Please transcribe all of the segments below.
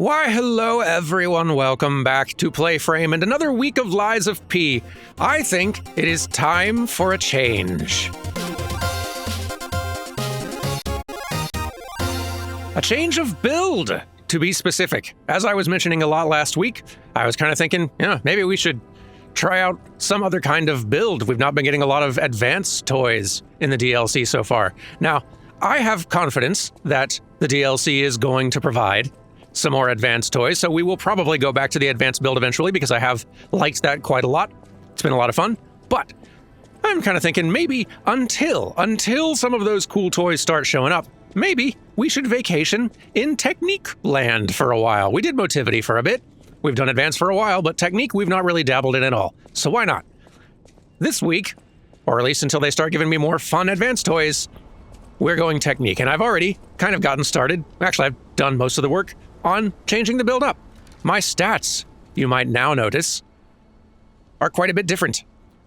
Why, hello everyone, welcome back to PlayFrame and another week of Lies of P. I think it is time for a change. A change of build, to be specific. As I was mentioning a lot last week, I was kind of thinking, maybe we should try out some other kind of build. We've not been getting a lot of advanced toys in the DLC so far. Now, I have confidence that the DLC is going to provide some more advanced toys, so we will probably go back to the advanced build eventually because I have liked that quite a lot. It's been a lot of fun, but I'm kind of thinking maybe until some of those cool toys start showing up, maybe we should vacation in Technique Land for a while. We did Motivity for a bit. We've done Advanced for a while, but Technique we've not really dabbled in at all. So why not? This week, or at least until they start giving me more fun advanced toys, we're going Technique. And I've already kind of gotten started. Actually, I've done most of the work on changing the build up. My stats, you might now notice, are quite a bit different.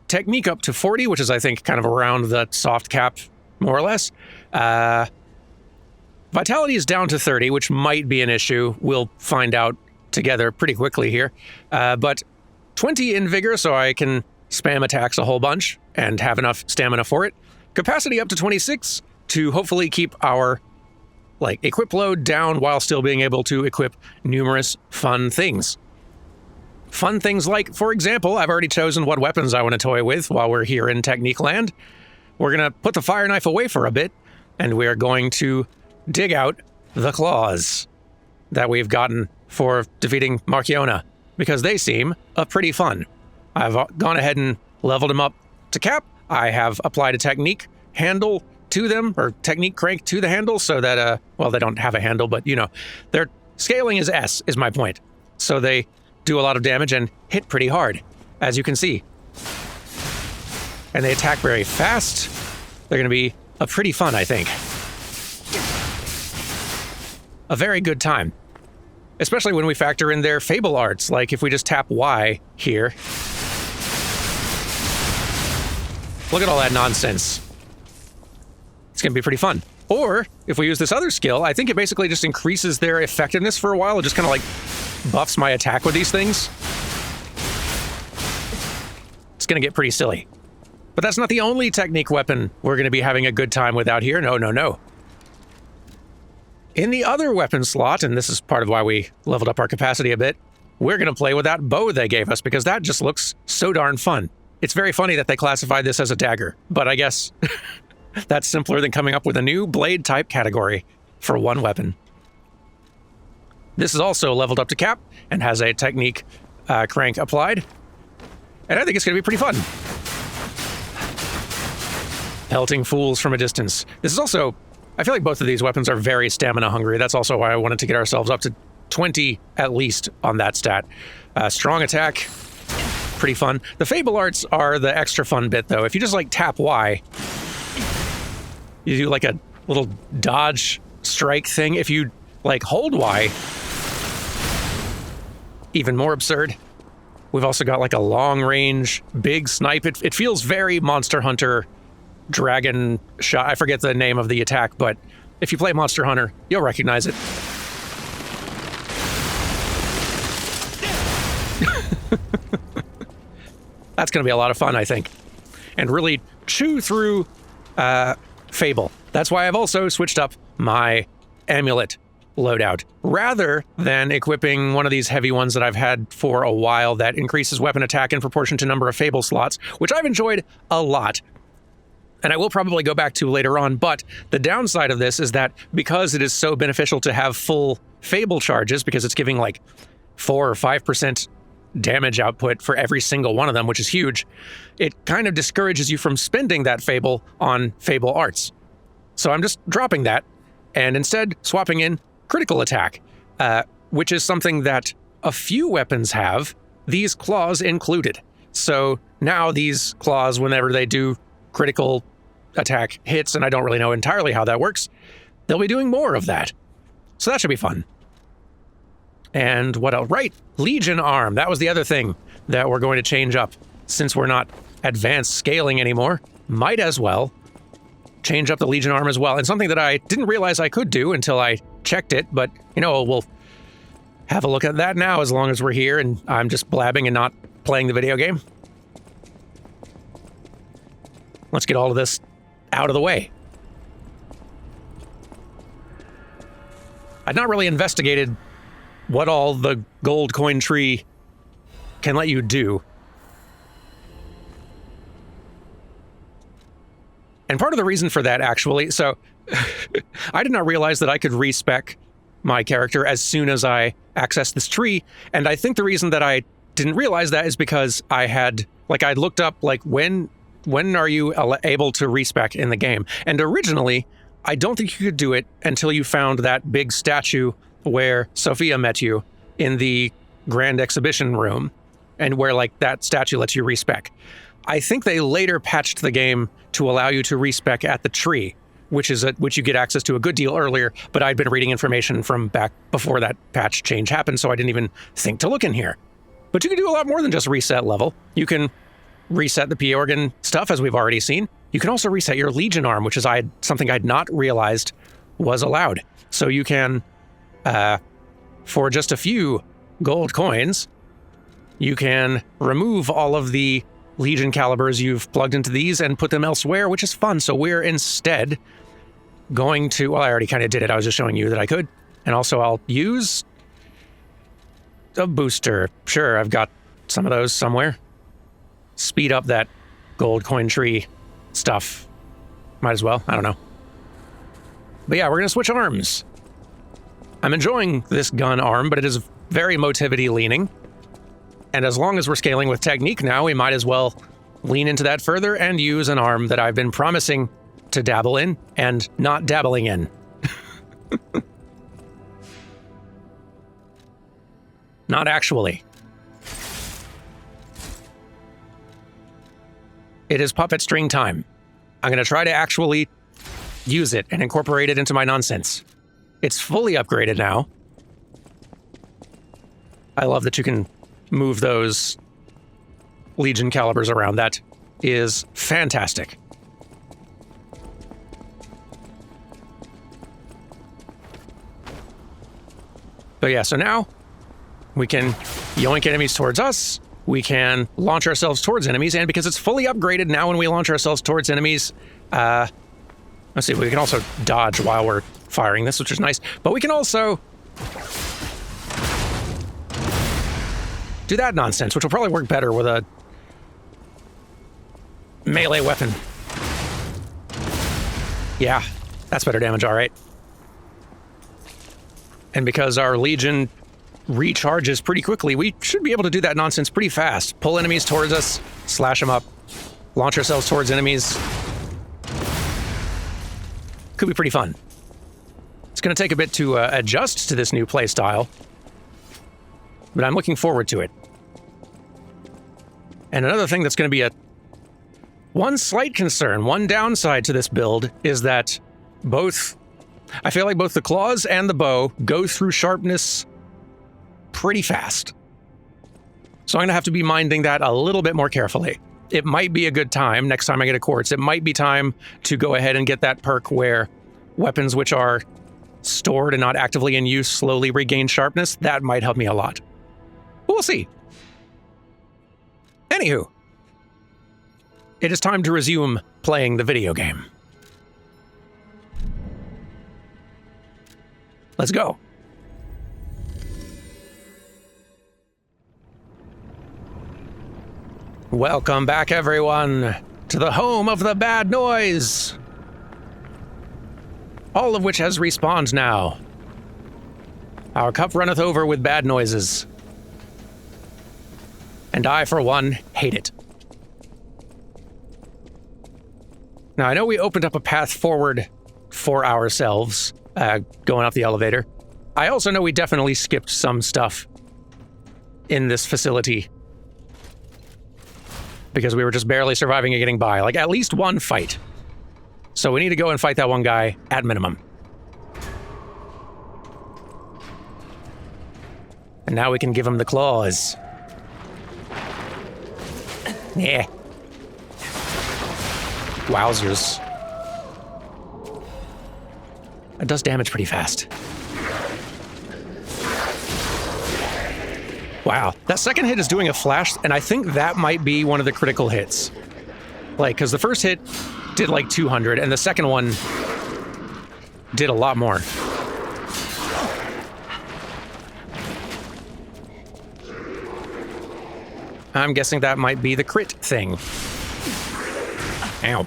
Technique up to 40, which is, I think, kind of around the soft cap, more or less. Vitality is down to 30, which might be an issue. We'll find out together pretty quickly here. But 20 in Vigor, so I can spam attacks a whole bunch and have enough stamina for it. Capacity up to 26 to hopefully keep our equip load down while still being able to equip numerous fun things. Fun things like, for example, I've already chosen what weapons I want to toy with while we're here in Technique Land. We're going to put the fire knife away for a bit, and we're going to dig out the claws that we've gotten for defeating Marchiona, because they seem pretty fun. I've gone ahead and leveled them up to cap. I have applied a technique handle to them, or technique crank to the handle, so that, they don't have a handle, but, their scaling is S, is my point. So they do a lot of damage and hit pretty hard, as you can see. And they attack very fast. They're going to be pretty fun, I think. A very good time. Especially when we factor in their Fable arts, like if we just tap Y here. Look at all that nonsense. It's going to be pretty fun. Or, if we use this other skill, I think it basically just increases their effectiveness for a while. It just kind of buffs my attack with these things. It's going to get pretty silly. But that's not the only technique weapon we're going to be having a good time with out here. No. In the other weapon slot, and this is part of why we leveled up our capacity a bit, we're going to play with that bow they gave us, because that just looks so darn fun. It's very funny that they classified this as a dagger, but I guess that's simpler than coming up with a new blade type category for one weapon. This is also leveled up to cap and has a technique crank applied, and I think it's going to be pretty fun. Pelting fools from a distance. This is also, I feel like both of these weapons are very stamina hungry. That's also why I wanted to get ourselves up to 20 at least on that stat. Strong attack, pretty fun. The Fable arts are the extra fun bit, though. If you just tap Y, you do a little dodge strike thing. If you hold Y, even more absurd. We've also got a long range, big snipe. It feels very Monster Hunter dragon shot. I forget the name of the attack, but if you play Monster Hunter, you'll recognize it. That's going to be a lot of fun, I think. And really chew through Fable. That's why I've also switched up my amulet loadout. Rather than equipping one of these heavy ones that I've had for a while that increases weapon attack in proportion to number of Fable slots, which I've enjoyed a lot. And I will probably go back to later on, but the downside of this is that because it is so beneficial to have full Fable charges, because it's giving 4 or 5% damage output for every single one of them, which is huge, it kind of discourages you from spending that Fable on Fable arts. So I'm just dropping that, and instead swapping in critical attack, which is something that a few weapons have, these claws included. So now these claws, whenever they do critical attack hits, and I don't really know entirely how that works, they'll be doing more of that. So that should be fun. And what else? Right, Legion Arm. That was the other thing that we're going to change up. Since we're not advanced scaling anymore, might as well change up the Legion Arm as well. And something that I didn't realize I could do until I checked it, but, we'll have a look at that now as long as we're here and I'm just blabbing and not playing the video game. Let's get all of this out of the way. I'd not really investigated what all the gold coin tree can let you do. And part of the reason for that, actually, so I did not realize that I could respec my character as soon as I accessed this tree, and I think the reason that I didn't realize that is because I had, I looked up, when are you able to respec in the game? And originally, I don't think you could do it until you found that big statue where Sophia met you in the Grand Exhibition room, and where, that statue lets you respec. I think they later patched the game to allow you to respec at the tree, which you get access to a good deal earlier, but I'd been reading information from back before that patch change happened, so I didn't even think to look in here. But you can do a lot more than just reset level. You can reset the P organ stuff, as we've already seen. You can also reset your Legion arm, which is something I'd not realized was allowed. So you can, for just a few gold coins, you can remove all of the Legion calibers you've plugged into these and put them elsewhere, which is fun. So we're instead going to, well, I already kind of did it. I was just showing you that I could. And also I'll use a booster. Sure, I've got some of those somewhere. Speed up that gold coin tree stuff. Might as well, I don't know. But yeah, we're gonna switch arms. I'm enjoying this gun arm, but it is very motivity leaning. And as long as we're scaling with technique now, we might as well lean into that further and use an arm that I've been promising to dabble in and not dabbling in. Not actually. It is puppet string time. I'm going to try to actually use it and incorporate it into my nonsense. It's fully upgraded now. I love that you can move those Legion calibers around. That is fantastic. But yeah, so now we can yoink enemies towards us. We can launch ourselves towards enemies, and because it's fully upgraded now, when we launch ourselves towards enemies, let's see, we can also dodge while we're firing this, which is nice. But we can also do that nonsense, which will probably work better with a melee weapon. Yeah, that's better damage, all right. And because our Legion recharges pretty quickly, we should be able to do that nonsense pretty fast. Pull enemies towards us, slash them up, launch ourselves towards enemies. Could be pretty fun. It's going to take a bit to adjust to this new playstyle, but I'm looking forward to it. And another thing that's going to be one slight concern, one downside to this build, is that I feel like both the claws and the bow go through sharpness pretty fast. So I'm going to have to be minding that a little bit more carefully. It might be a good time, next time I get a quartz, it might be time to go ahead and get that perk where weapons which are stored and not actively in use slowly regain sharpness. That might help me a lot. But we'll see. Anywho, it is time to resume playing the video game. Let's go. Welcome back, everyone, to the home of the bad noise. All of which has respawned now. Our cup runneth over with bad noises. And I, for one, hate it. Now, I know we opened up a path forward for ourselves, going up the elevator. I also know we definitely skipped some stuff in this facility because we were just barely surviving and getting by. Like, at least one fight. So we need to go and fight that one guy at minimum. And now we can give him the claws. Yeah. Wowzers. It does damage pretty fast. Wow, that second hit is doing a flash, and I think that might be one of the critical hits. Like, because the first hit did like 200, and the second one did a lot more. I'm guessing that might be the crit thing. Ow.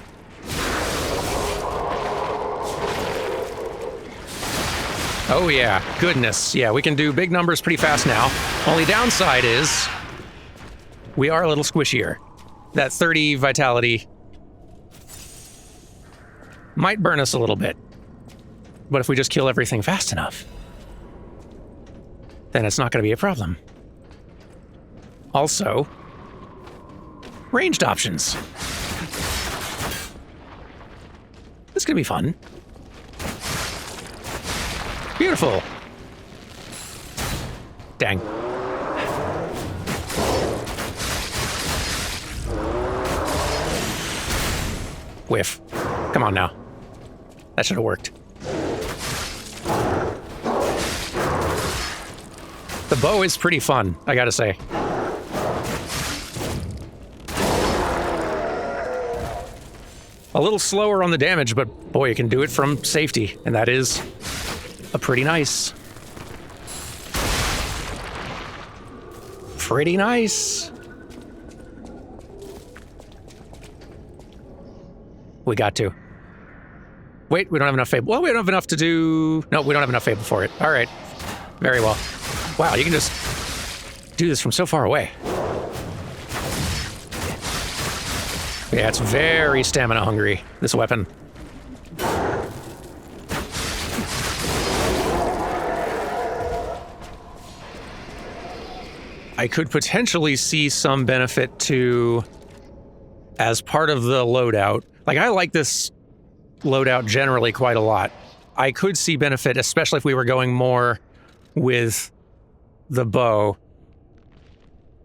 Oh yeah, goodness. Yeah, we can do big numbers pretty fast now. Only downside is we are a little squishier. That 30 vitality might burn us a little bit. But if we just kill everything fast enough, then it's not going to be a problem. Also, ranged options. This is going to be fun. Beautiful. Dang. Whiff. Come on now. That should have worked. The bow is pretty fun, I gotta say. A little slower on the damage, but boy, you can do it from safety, and that is a pretty nice. Pretty nice. We got to. Wait, we don't have enough Fable. Well, we don't have enough to do... No, we don't have enough Fable for it. All right. Very well. Wow, you can just do this from so far away. Yeah, it's very stamina hungry, this weapon. I could potentially see some benefit to, as part of the loadout. Like, I like this loadout generally quite a lot. I could see benefit, especially if we were going more with the bow.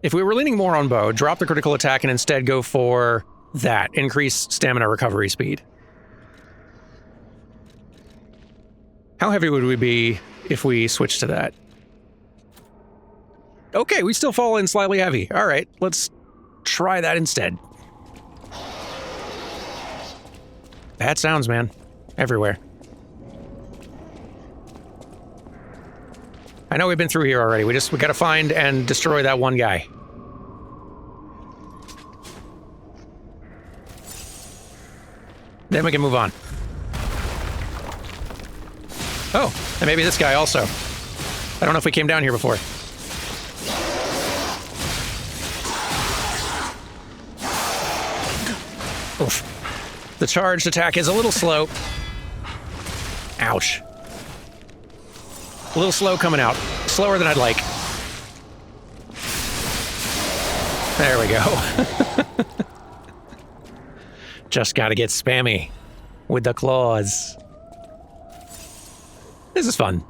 If we were leaning more on bow, drop the critical attack and instead go for that, increase stamina recovery speed. How heavy would we be if we switched to that? Okay, we still fall in slightly heavy. All right, let's try that instead. Bad sounds, man. Everywhere. I know we've been through here already. We gotta find and destroy that one guy. Then we can move on. Oh, and maybe this guy also. I don't know if we came down here before. Oof. The charged attack is a little slow. Ouch. A little slow coming out. Slower than I'd like. There we go. Just gotta get spammy with the claws. This is fun.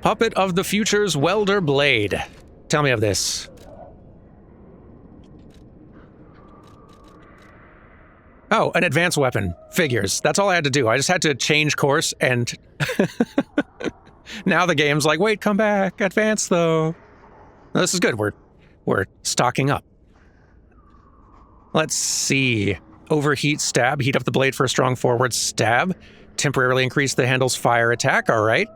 Puppet of the Future's Welder Blade. Tell me of this. Oh, an advanced weapon. Figures. That's all I had to do. I just had to change course, and now the game's like, wait, come back. Advance, though. No, this is good. We're stocking up. Let's see. Overheat stab. Heat up the blade for a strong forward stab. Temporarily increase the handle's fire attack. All right.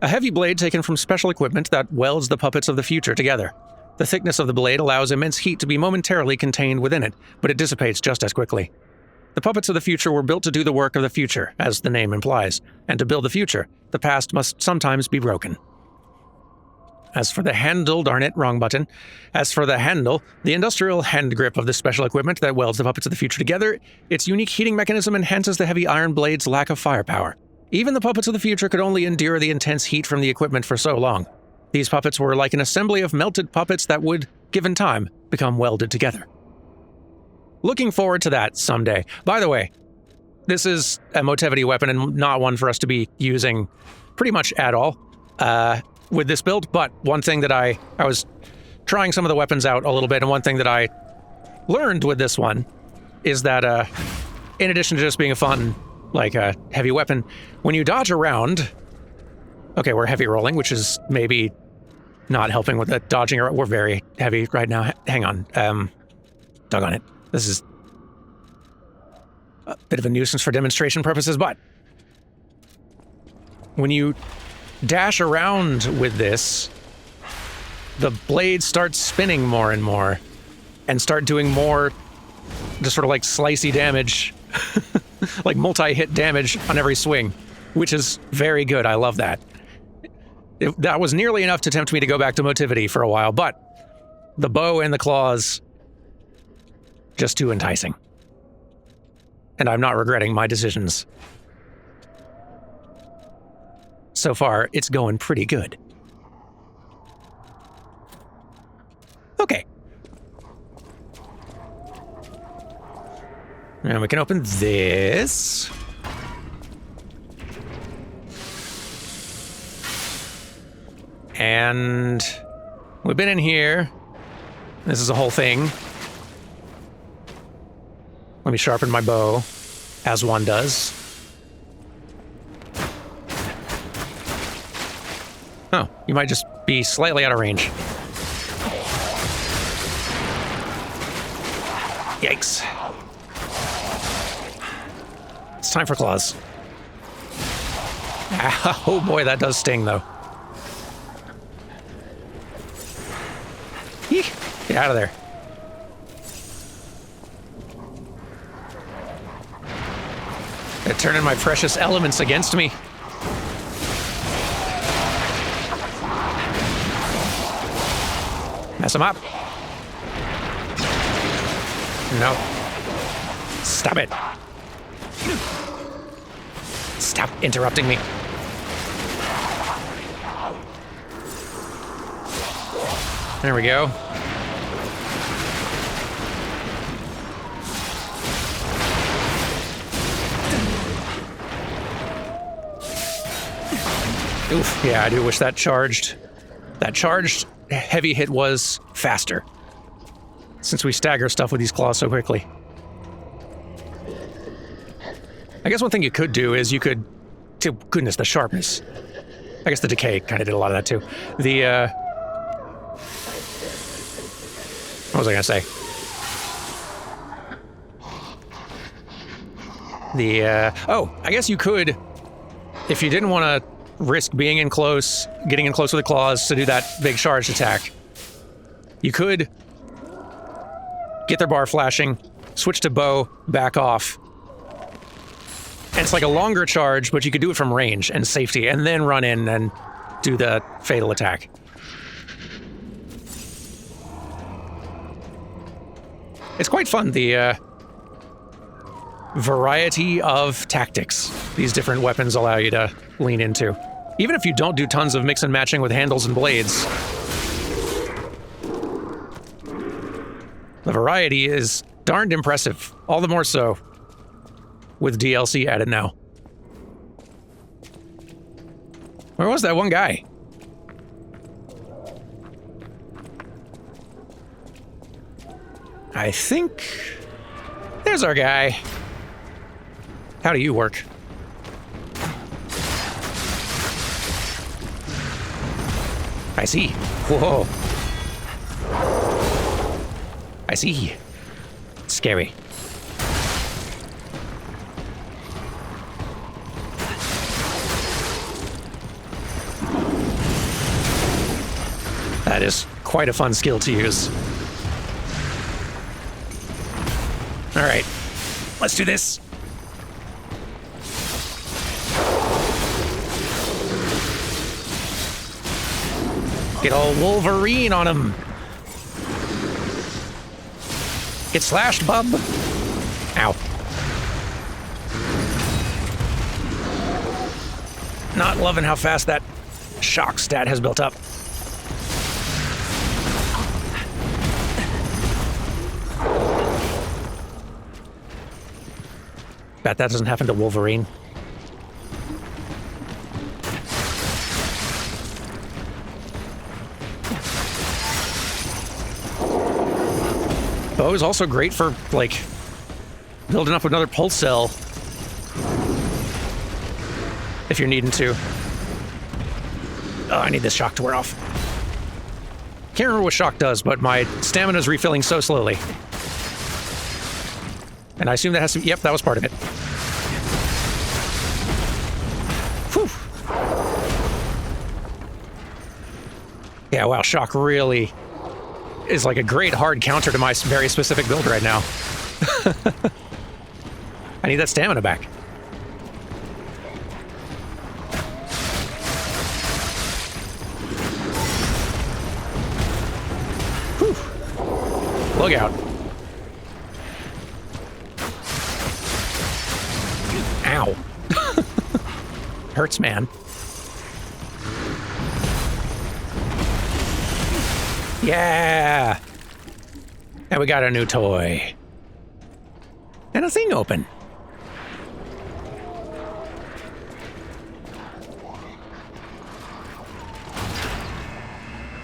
A heavy blade taken from special equipment that welds the puppets of the future together. The thickness of the blade allows immense heat to be momentarily contained within it, but it dissipates just as quickly. The puppets of the future were built to do the work of the future, as the name implies, and to build the future, the past must sometimes be broken. As for the handle, darn it, wrong button. As for the handle, the industrial hand grip of this special equipment that welds the puppets of the future together, its unique heating mechanism enhances the heavy iron blade's lack of firepower. Even the puppets of the future could only endure the intense heat from the equipment for so long. These puppets were like an assembly of melted puppets that would, given time, become welded together. Looking forward to that someday. By the way, this is a Motevity weapon and not one for us to be using pretty much at all with this build, but one thing that I was trying some of the weapons out a little bit, and one thing that I learned with this one is that in addition to just being a fun like a heavy weapon. When you dodge around... Okay, we're heavy rolling, which is maybe not helping with the dodging. We're very heavy right now. Hang on. Doggone it. This is a bit of a nuisance for demonstration purposes, but when you dash around with this, the blades start spinning more and more and start doing more just sort of like slicey damage, like multi-hit damage on every swing, which is very good. I love that. That was nearly enough to tempt me to go back to motivity for a while, but the bow and the claws, just too enticing. And I'm not regretting my decisions. So far, it's going pretty good. Okay. And we can open this. And we've been in here. This is a whole thing. Let me sharpen my bow, as one does. Oh, you might just be slightly out of range. Yikes. It's time for claws. Ah, oh boy, that does sting, though. Eek, get out of there. They're turning my precious elements against me. Mess them up. No. Stop it. Stop interrupting me. There we go. Oof, yeah, I do wish that charged heavy hit was faster, since we stagger stuff with these claws so quickly. I guess one thing you could do is you could... To goodness, the sharpness. I guess the decay kind of did a lot of that too. What was I gonna say? Oh, I guess you could, if you didn't want to risk being in close, getting in close with the claws to do that big charged attack, you could get their bar flashing, switch to bow, back off. And it's like a longer charge, but you could do it from range and safety, and then run in and do the fatal attack. It's quite fun, the variety of tactics these different weapons allow you to lean into. Even if you don't do tons of mix and matching with handles and blades, the variety is darned impressive, all the more so with DLC added now. Where was that one guy? I think... There's our guy. How do you work? I see. Whoa. I see. Scary. That is quite a fun skill to use. All right, let's do this. Get all Wolverine on him. Get slashed, bub. Ow. Not loving how fast that shock stat has built up. Bet that doesn't happen to Wolverine. Bow is also great for, like, building up another pulse cell if you're needing to. Oh, I need this shock to wear off. Can't remember what shock does, but my stamina's refilling so slowly. And I assume that has to... Yep, that was part of it. Whew. Yeah, wow, shock really is like a great hard counter to my very specific build right now. I need that stamina back. Whew. Look out. Ow. Hurts, man. Yeah! And we got a new toy. And a thing open.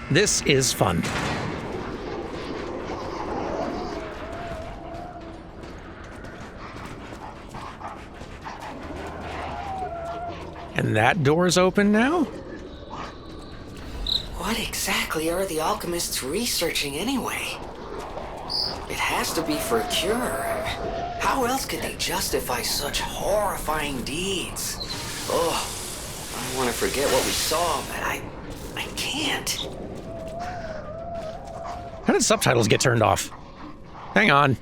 This is fun. And that door's open now? What exactly are the alchemists researching anyway? It has to be for a cure. How else could they justify such horrifying deeds? Oh, I want to forget what we saw, but I can't. How did subtitles get turned off? Hang on.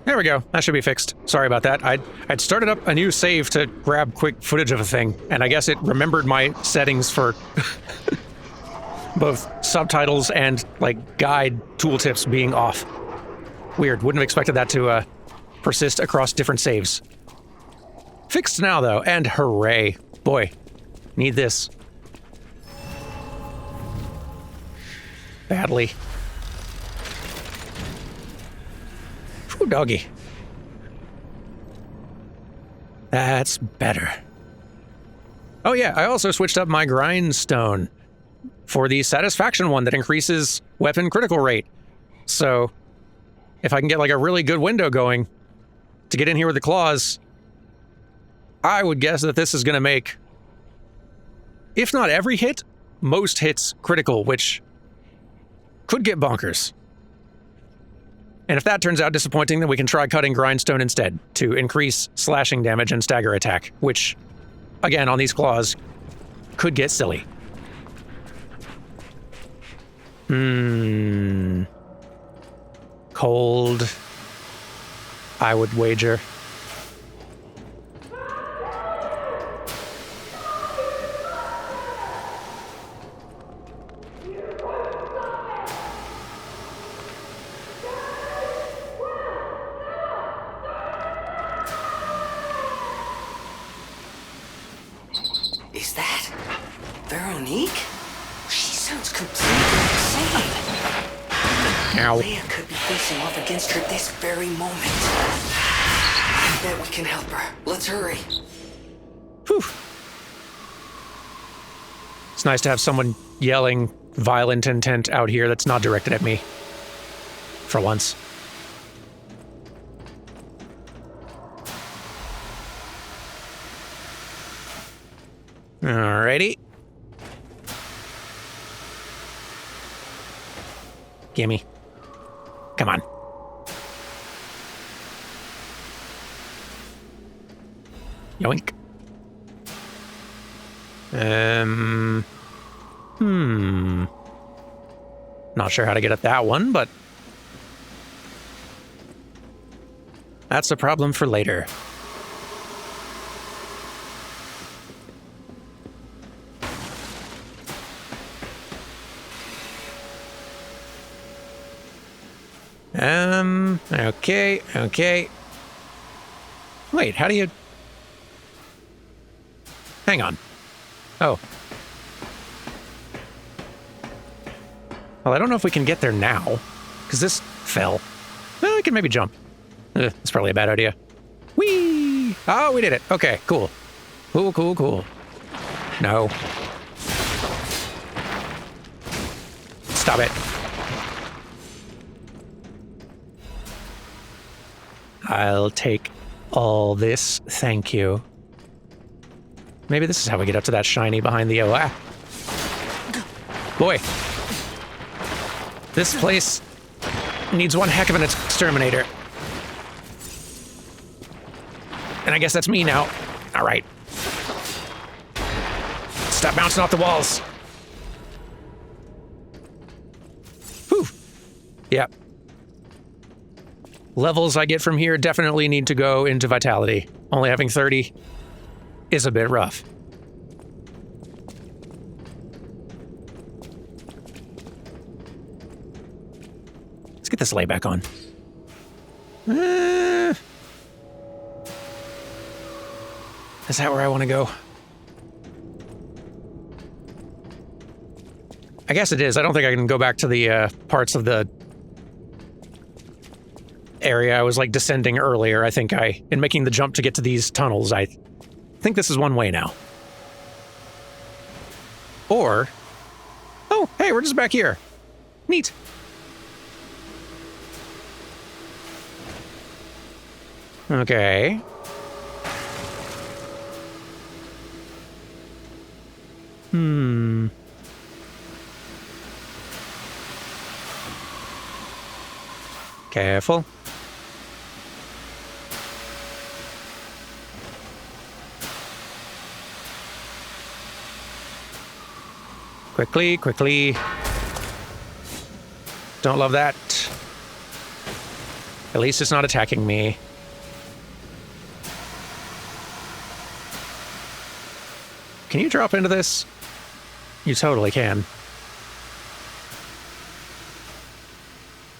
There we go. That should be fixed. Sorry about that. I'd started up a new save to grab quick footage of a thing, and I guess it remembered my settings for both subtitles and, like, guide tooltips being off. Weird. Wouldn't have expected that to persist across different saves. Fixed now, though, and hooray. Boy, need this. Badly. Ooh, doggy. That's better. Oh yeah, I also switched up my grindstone for the satisfaction one that increases weapon critical rate. So if I can get like a really good window going to get in here with the claws, I would guess that this is going to make, if not every hit, most hits critical, which could get bonkers. And if that turns out disappointing, then we can try cutting grindstone instead to increase slashing damage and stagger attack, which, again, on these claws, could get silly. Cold, I would wager. Is that Veronique? She sounds completely insane. Ow. Leia could be facing off against her this very moment. I bet we can help her. Let's hurry. Whew. It's nice to have someone yelling violent intent out here that's not directed at me. For once. Alrighty. Gimme. Come on. Yoink. Not sure how to get at that one, but that's a problem for later. Okay. Wait, how do you... Hang on. Oh. Well, I don't know if we can get there now, because this fell. Well, we can maybe jump. It's probably a bad idea. Whee! Oh, we did it. Okay, cool. Cool. No. Stop it. I'll take all this, thank you. Maybe this is how we get up to that shiny behind the Boy. This place needs one heck of an exterminator. And I guess that's me now. All right. Stop bouncing off the walls. Whew. Yep. Levels I get from here definitely need to go into vitality. Only having 30 is a bit rough. Let's get this light back on. Is that where I want to go? I guess it is. I don't think I can go back to the parts of the area I was like descending earlier. I think in making the jump to get to these tunnels, I think this is one way now. Or, oh, hey, we're just back here. Neat. Okay. Careful. Quickly, quickly. Don't love that. At least it's not attacking me. Can you drop into this? You totally can.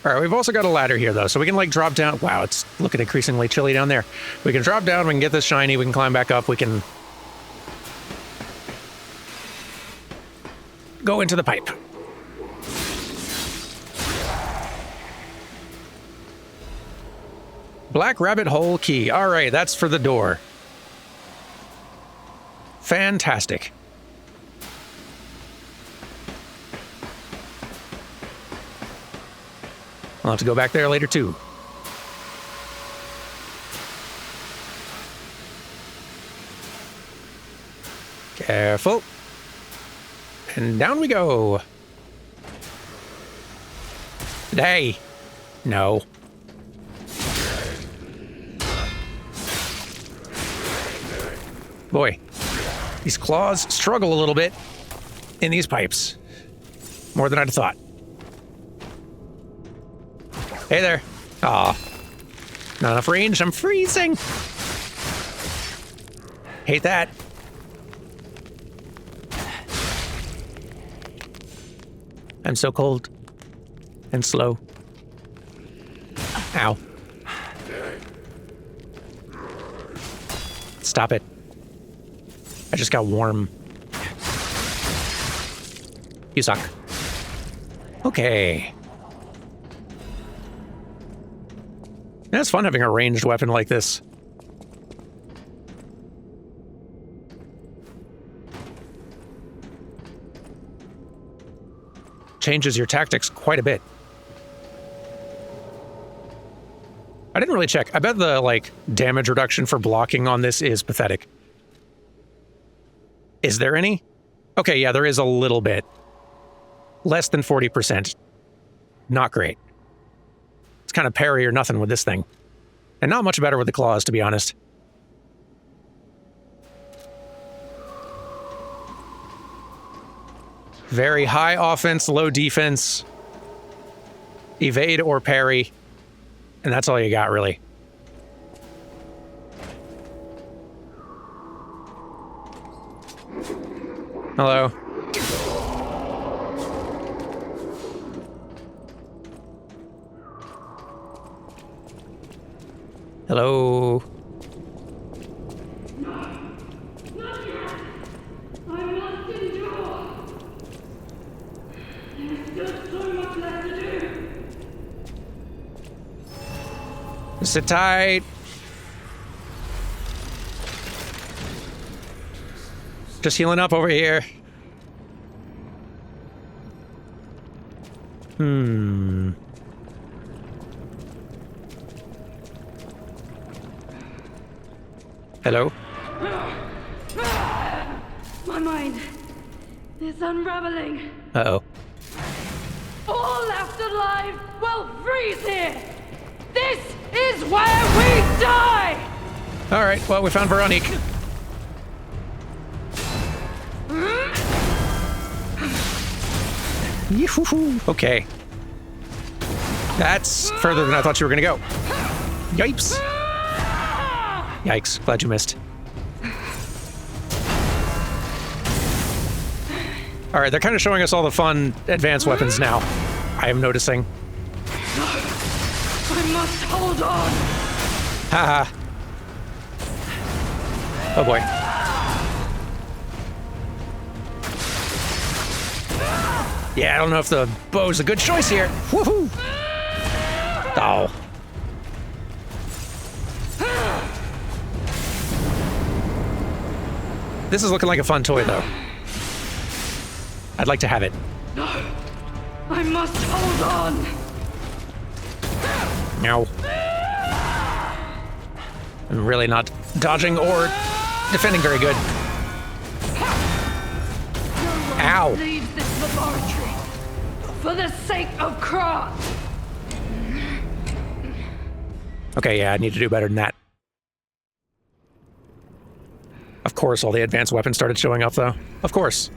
All right, we've also got a ladder here, though, so we can, like, drop down. Wow, it's looking increasingly chilly down there. We can drop down, we can get this shiny, we can climb back up, we can go into the pipe. Black rabbit hole key. All right, that's for the door. Fantastic. I'll have to go back there later, too. Careful. And down we go. Hey. No. Boy, these claws struggle a little bit in these pipes. More than I'd have thought. Hey there. Aw. Not enough range, I'm freezing. Hate that. I'm so cold. And slow. Ow. Stop it. I just got warm. You suck. Okay. Yeah, it's fun having a ranged weapon like this. Changes your tactics quite a bit. I didn't really check. I bet the, like, damage reduction for blocking on this is pathetic. Is there any? Okay, yeah, there is a little bit. Less than 40%. Not great. It's kind of parry or nothing with this thing. And not much better with the claws, to be honest. Very high offense, low defense. Evade or parry. And that's all you got, really. Hello. Hello. Sit tight. Just healing up over here. Hello? My mind is unraveling. Uh-oh. All left alive will freeze here. This is where we die. All right, well, we found Veronique. Yee-hoo-hoo. Okay. That's further than I thought you were gonna go. Yipes. Yikes, glad you missed. All right, they're kind of showing us all the fun advanced weapons now. I am noticing. I must hold on. Haha. Oh boy. Yeah, I don't know if the bow's a good choice here. Woohoo! Oh. This is looking like a fun toy, though. I'd like to have it. No, I must hold on. No. I'm really not dodging or defending very good. Ow. Leave this laboratory for the sake of Krat. Okay, yeah, I need to do better than that. Of course, all the advanced weapons started showing up, though. Of course.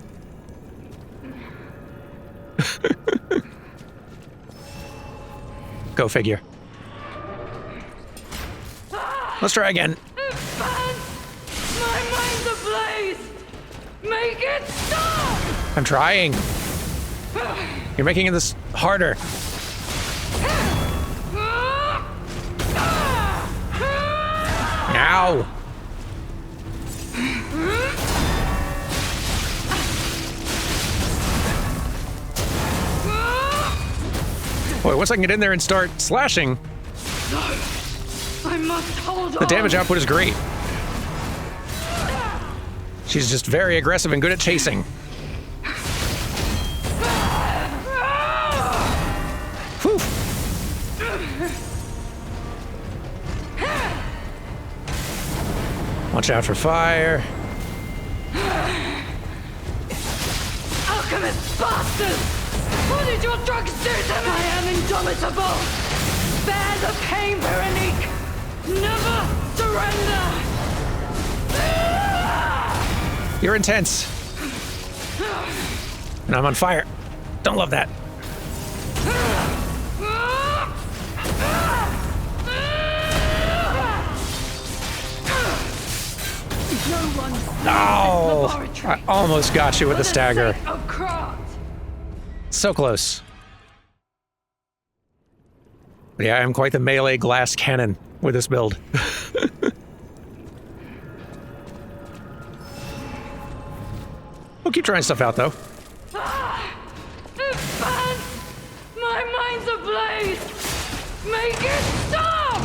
Go figure. Let's try again. Advance! My mind's ablaze! Make it stop! I'm trying. You're making this harder. Ow! Boy, once I can get in there and start slashing, I must hold on. the damage output is great. She's just very aggressive and good at chasing. Whew. Watch out for fire. Alchemist bastard! What did your drugs do to me? I am indomitable! Bear the pain, Veronique! Never surrender! You're intense. And I'm on fire. Don't love that. No one Oh, I almost got you with the stagger. Of Krat. So close. Yeah, I'm quite the melee glass cannon with this build. We'll keep trying stuff out, though. Advance! My mind's ablaze! Make it stop!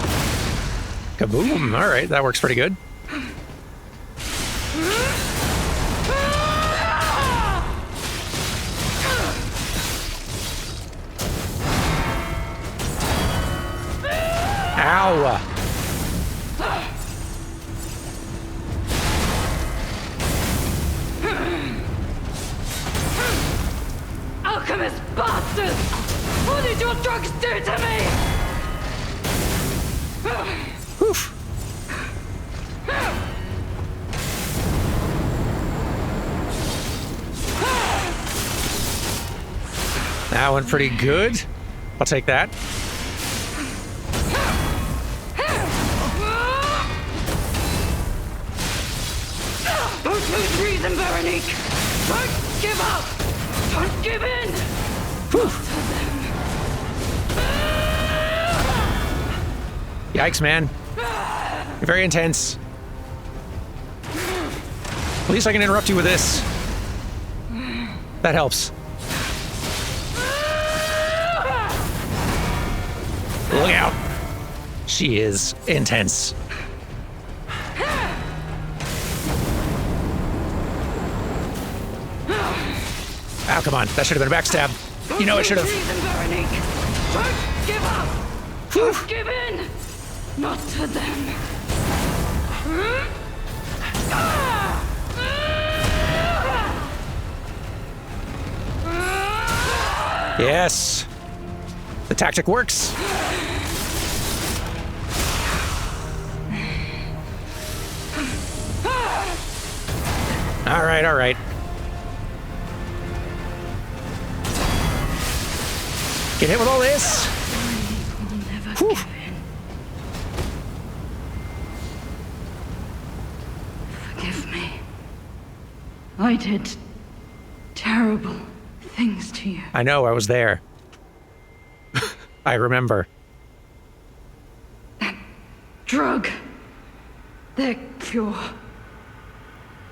Kaboom! All right, that works pretty good. Ow! Alchemist bastard! What did your drugs do to me? Oof. That went pretty good. I'll take that. Don't lose reason, Veronique! Don't give up! Don't give in! Yikes, man. You're very intense. At least I can interrupt you with this. That helps. Look out. She is intense. Oh, come on. That should have been a backstab. You know it should have. Don't give up! Don't give in! Not to them. Yes. The tactic works. All right, all right. Get hit with all this. Will never Whew. give in. Forgive me. I did terrible things to you. I know, I was there. I remember. Drug. Their cure.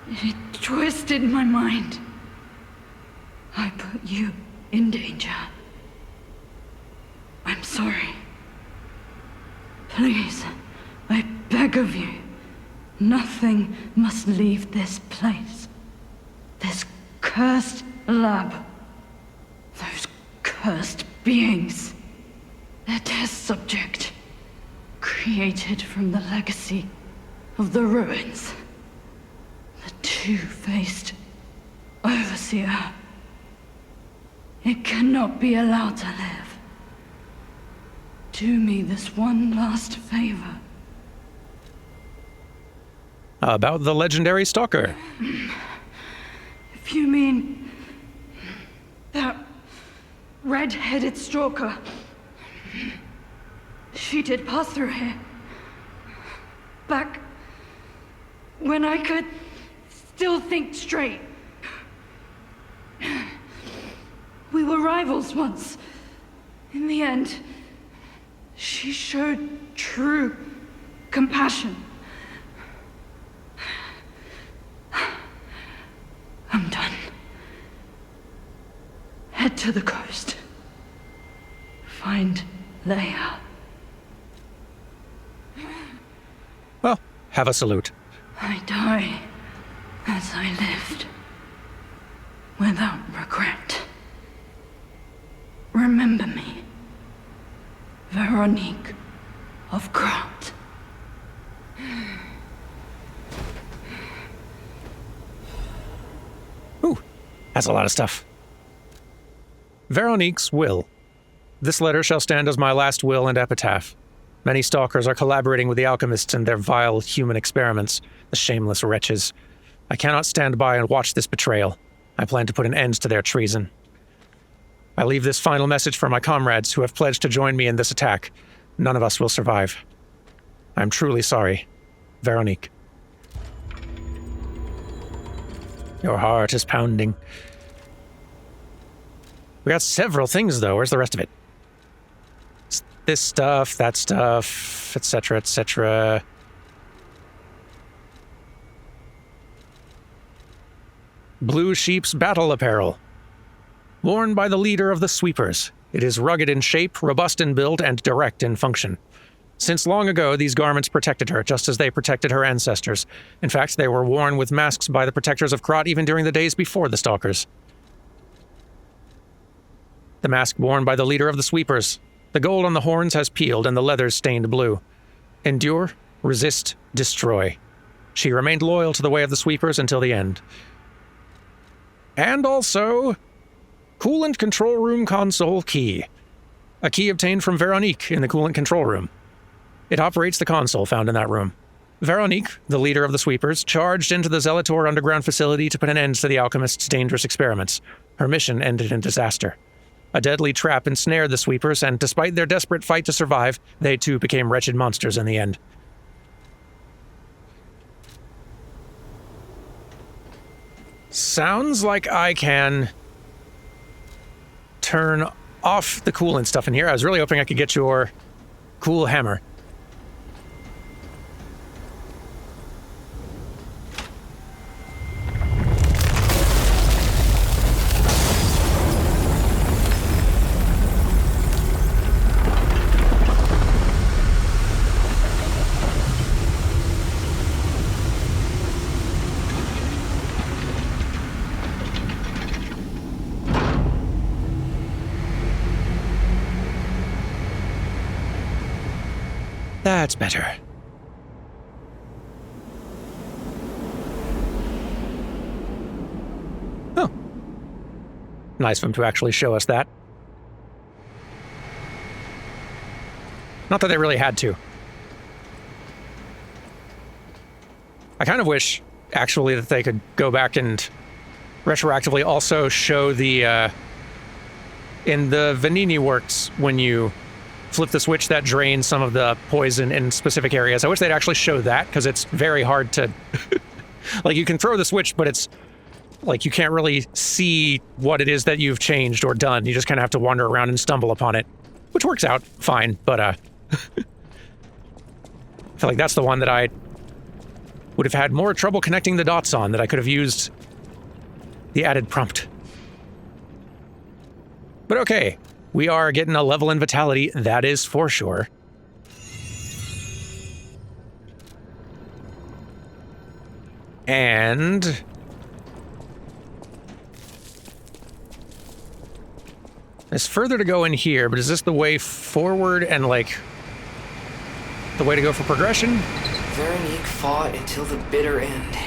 It twisted my mind. I put you in danger. I'm sorry. Please, I beg of you, nothing must leave this place. This cursed lab. Those cursed beings. Their test subject. Created from the legacy of the ruins. The two-faced overseer. It cannot be allowed to live. Do me this one last favor. About the legendary stalker. If you mean that red-headed stalker, she did pass through here. Back when I could still think straight. We were rivals once. In the end, she showed true compassion. I'm done. Head to the coast. Find Leia. Well, have a salute. I die as I lived, without regret. Remember me, Veronique of Grant. Ooh, that's a lot of stuff. Veronique's will. This letter shall stand as my last will and epitaph. Many stalkers are collaborating with the alchemists in their vile human experiments, the shameless wretches. I cannot stand by and watch this betrayal. I plan to put an end to their treason. I leave this final message for my comrades who have pledged to join me in this attack. None of us will survive. I'm truly sorry. Veronique. Your heart is pounding. We got several things, though. Where's the rest of it? This stuff, that stuff, etc., etc. Blue Sheep's battle apparel. Worn by the leader of the Sweepers. It is rugged in shape, robust in build, and direct in function. Since long ago, these garments protected her, just as they protected her ancestors. In fact, they were worn with masks by the protectors of Krot even during the days before the Stalkers. The mask worn by the leader of the Sweepers. The gold on the horns has peeled and the leather stained blue. Endure, resist, destroy. She remained loyal to the way of the Sweepers until the end. And also, coolant control room console key. A key obtained from Veronique in the coolant control room. It operates the console found in that room. Veronique, the leader of the Sweepers, charged into the Zelator underground facility to put an end to the alchemist's dangerous experiments. Her mission ended in disaster. A deadly trap ensnared the Sweepers, and despite their desperate fight to survive, they too became wretched monsters in the end. Sounds like I can turn off the coolant stuff in here. I was really hoping I could get your cool hammer. That's better. Oh. Nice of him to actually show us that. Not that they really had to. I kind of wish, actually, that they could go back and retroactively also show the, in the Vanini works, when you flip the switch that drains some of the poison in specific areas. I wish they'd actually show that, because it's very hard to... like, you can throw the switch, but it's... like, you can't really see what it is that you've changed or done. You just kind of have to wander around and stumble upon it, which works out fine, but, I feel like that's the one that I would have had more trouble connecting the dots on, that I could have used the added prompt. But okay, we are getting a level in vitality, that is for sure. And... there's further to go in here, but is this the way forward and, like, the way to go for progression? Veronique fought until the bitter end.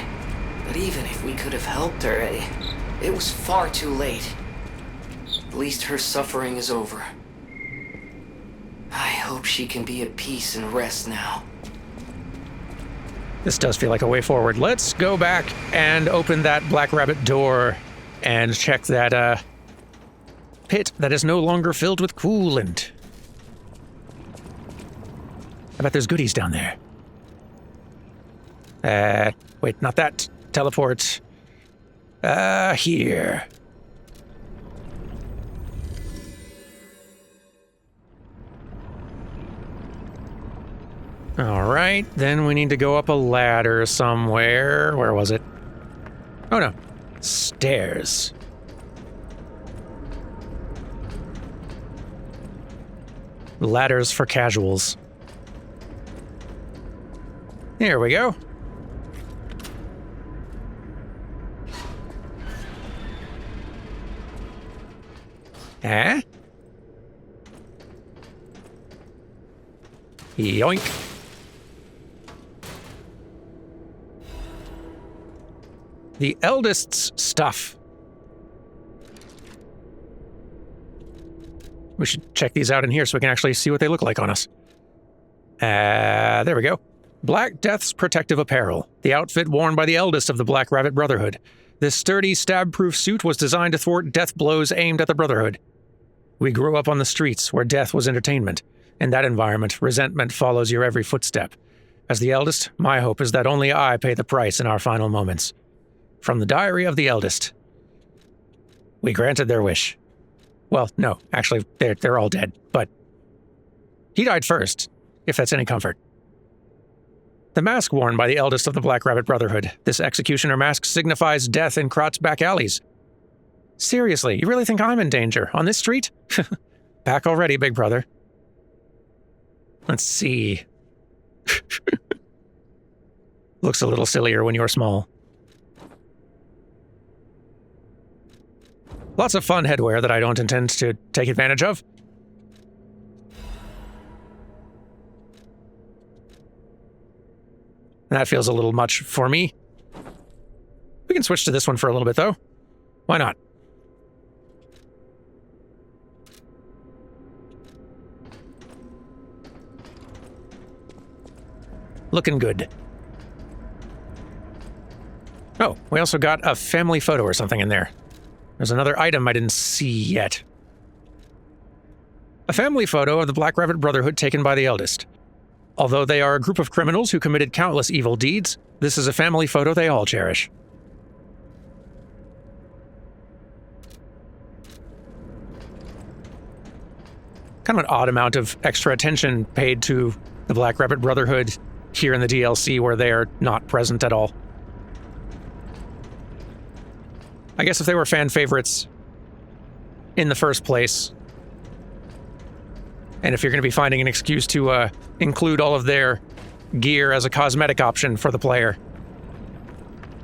But even if we could have helped her, it was far too late. At least her suffering is over. I hope she can be at peace and rest now. This does feel like a way forward. Let's go back and open that Black Rabbit door and check that, pit that is no longer filled with coolant. I bet there's goodies down there. Wait, not that. Teleport. Here. Alright, then we need to go up a ladder somewhere. Where was it? Oh no. Stairs. Ladders for casuals. Here we go. Eh? Yoink. The eldest's stuff. We should check these out in here so we can actually see what they look like on us. There we go. Black Death's protective apparel. The outfit worn by the eldest of the Black Rabbit Brotherhood. This sturdy, stab-proof suit was designed to thwart death blows aimed at the Brotherhood. We grew up on the streets where death was entertainment. In that environment, resentment follows your every footstep. As the eldest, my hope is that only I pay the price in our final moments. From the Diary of the Eldest. We granted their wish. Well, no, actually, they're all dead, but he died first, if that's any comfort. The mask worn by the eldest of the Black Rabbit Brotherhood. This executioner mask signifies death in Krot's back alleys. Seriously, you really think I'm in danger? On this street? Back already, big brother. Let's see. Looks a little sillier when you're small. Lots of fun headwear that I don't intend to take advantage of. That feels a little much for me. We can switch to this one for a little bit, though. Why not? Looking good. Oh, we also got a family photo or something in there. There's another item I didn't see yet. A family photo of the Black Rabbit Brotherhood taken by the eldest. Although they are a group of criminals who committed countless evil deeds, this is a family photo they all cherish. Kind of an odd amount of extra attention paid to the Black Rabbit Brotherhood here in the DLC where they are not present at all. I guess if they were fan favorites in the first place, and if you're going to be finding an excuse to include all of their gear as a cosmetic option for the player,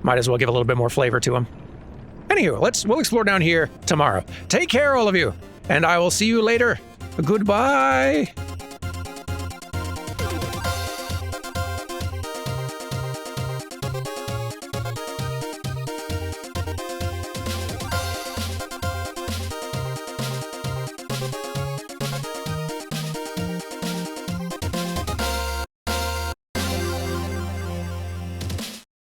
might as well give a little bit more flavor to them. Anywho, we'll explore down here tomorrow. Take care, all of you, and I will see you later. Goodbye.